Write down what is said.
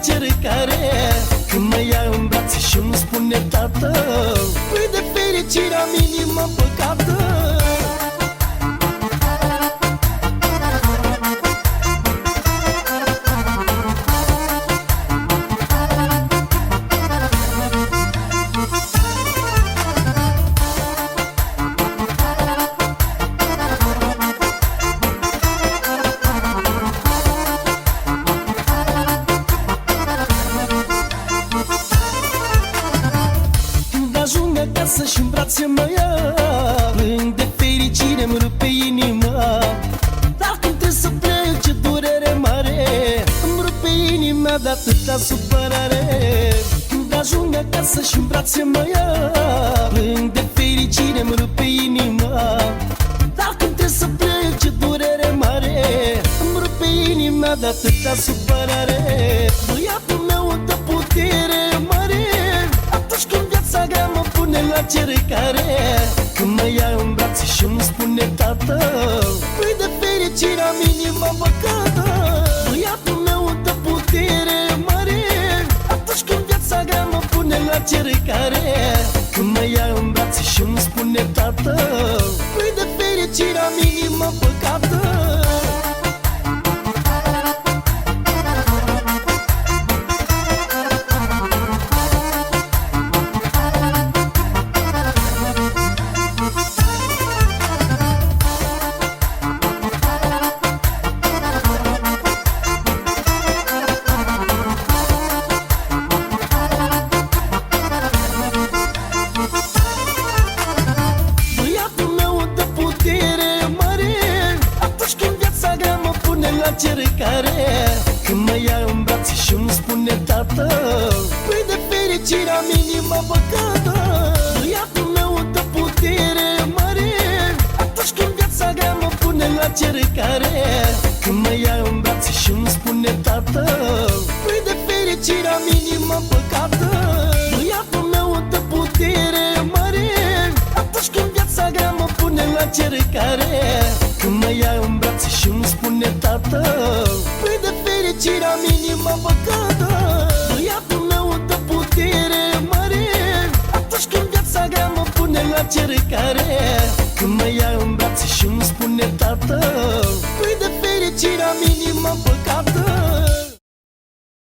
cercare. Când mă ia în brațe și îmi spune tată, păi de fericirea minimă păcată. Ajung acasă și-n brațe mă ia, plâng de fericire, îmi rupe inima. Dar când trebuie să plec, ce durere mare, îmi rupe inima de atâta supărare. Când ajung acasă și-n brațe mă ia, plâng de fericire, îmi rupe inima. Dar când trebuie să plec, ce durere mare, îmi rupe inima de atâta supărare. Băiatul meu dă putere mare atunci când viața grea mă pune la cercare. Când mă ia în brațe și îmi spune tată, păi de fericirea minimă păcată. Băiatul meu dă putere mare atunci când viața grea mă pune la cercare. Când mă ia în brațe și îmi spune tată, păi de fericirea minimă păcată. Cercare. Când mă ia în brațe și îmi spune tată, păi de fericirea minimă păcată. Băiatul meu dă putere mare atunci când viața grea mă pune la cercare. Când mă ia în brațe și îmi spune tată, păi de fericirea minimă păcată. Băiatul meu dă putere mare atunci când viața grea mă pune la cercare. Când mă ia în brațe și îmi spune tată, păi de fericirea minimă păcată. Băiatul meu dă putere mare atunci când viața grea mă pune la cercare. Când mă ia în brațe și îmi spune tată, păi de fericirea minimă păcată.